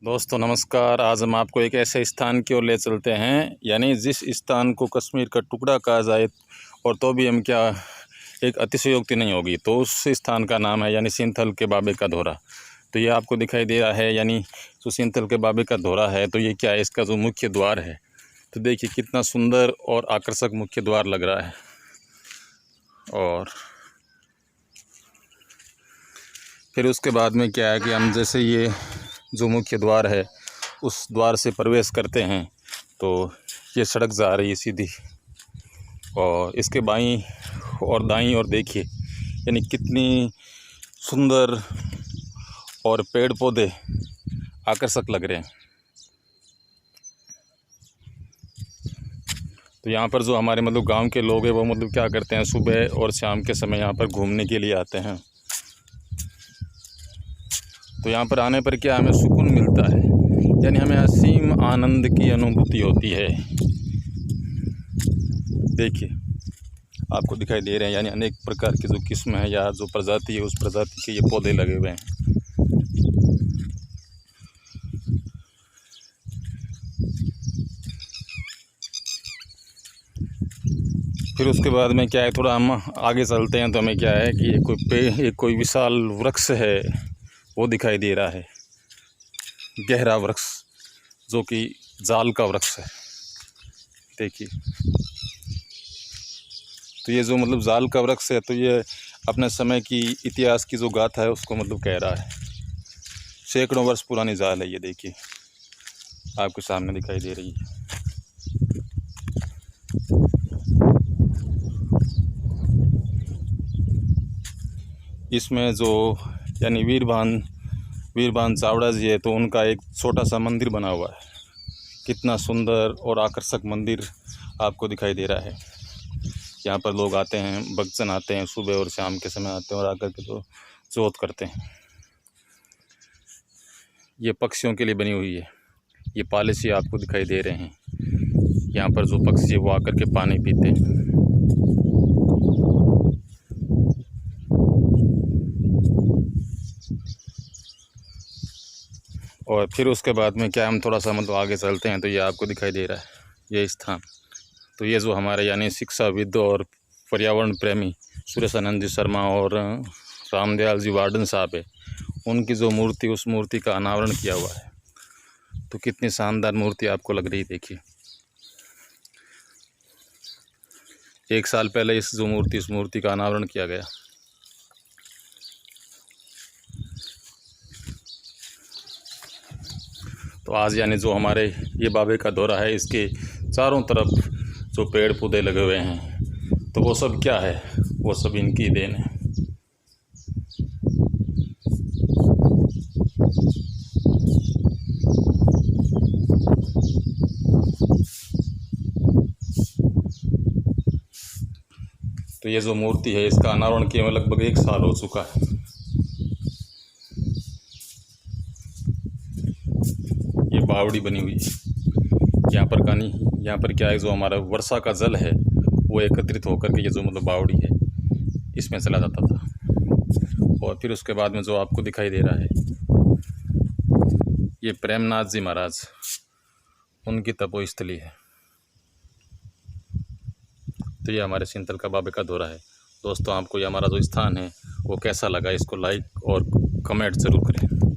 दोस्तों नमस्कार। आज हम आपको एक ऐसे स्थान की ओर ले चलते हैं, यानी जिस स्थान को कश्मीर का टुकड़ा कहा जाए और तो भी हम क्या एक अतिशयोक्ति नहीं होगी, तो उस स्थान का नाम है यानी सिंथल के बाबे का धोरा। तो ये आपको दिखाई दे रहा है, यानी जो सिंथल के बाबे का धोरा है, तो ये क्या है, इसका जो मुख्य द्वार है, तो देखिए कितना सुंदर और आकर्षक मुख्य द्वार लग रहा है। और फिर उसके बाद में क्या है कि हम जैसे ये जो मुख्य द्वार है उस द्वार से प्रवेश करते हैं तो ये सड़क जा रही है सीधी, और इसके बाईं और दाईं और देखिए यानी कितनी सुंदर और पेड़ पौधे आकर्षक लग रहे हैं। तो यहाँ पर जो हमारे गांव के लोग हैं वो क्या करते हैं, सुबह और शाम के समय यहाँ पर घूमने के लिए आते हैं। तो यहाँ पर आने पर क्या हमें सुकून मिलता है, यानी हमें असीम आनंद की अनुभूति होती है। देखिए आपको दिखाई दे रहे हैं, यानी अनेक प्रकार की जो किस्म है या जो प्रजाति है उस प्रजाति के ये पौधे लगे हुए हैं। फिर उसके बाद में क्या है, थोड़ा हम आगे चलते हैं तो हमें क्या है कि एक कोई विशाल वृक्ष है वो दिखाई दे रहा है, गहरा वृक्ष जो कि जाल का वृक्ष है। देखिए तो ये जो जाल का वृक्ष है, तो ये अपने समय की इतिहास की जो गाथा है उसको कह रहा है। सैकड़ों वर्ष पुरानी जाल है ये, देखिए आपके सामने दिखाई दे रही है। इसमें जो यानी वीरभान चावड़ा जी है, तो उनका एक छोटा सा मंदिर बना हुआ है। कितना सुंदर और आकर्षक मंदिर आपको दिखाई दे रहा है। यहाँ पर लोग आते हैं, भक्तजन आते हैं, सुबह और शाम के समय आते हैं और आकर के तो जोत करते हैं। ये पक्षियों के लिए बनी हुई है, ये पॉलिसी आपको दिखाई दे रहे हैं। यहाँ पर जो पक्षी है वो आकर के पानी पीते हैं। और फिर उसके बाद में क्या हम थोड़ा सा आगे चलते हैं तो ये आपको दिखाई दे रहा है ये स्थान। तो ये जो हमारे यानी शिक्षाविद और पर्यावरण प्रेमी सुरेशानंद जी शर्मा और रामदयाल जी वार्डन साहब है, उनकी जो मूर्ति, उस मूर्ति का अनावरण किया हुआ है। तो कितनी शानदार मूर्ति आपको लग रही है। देखिए 1 साल पहले इस मूर्ति का अनावरण किया गया। तो आज यानी जो हमारे ये बाबे का धोरा है, इसके चारों तरफ जो पेड़ पौधे लगे हुए हैं, तो वो सब क्या है, वो सब इनकी देन है। तो ये जो मूर्ति है इसका अनावरण किए लगभग 1 साल हो चुका है। ये बावड़ी बनी हुई है यहाँ पर क्या है, जो हमारा वर्षा का जल है वो एकत्रित होकर के ये जो बावड़ी है इसमें चला जाता था। और फिर उसके बाद में जो आपको दिखाई दे रहा है ये प्रेमनाथ जी महाराज, उनकी तपोस्थली है। तो ये हमारे सिंथल का बाबे का धोरा है। दोस्तों आपको ये हमारा जो स्थान है वो कैसा लगा, इसको लाइक और कमेंट ज़रूर करें।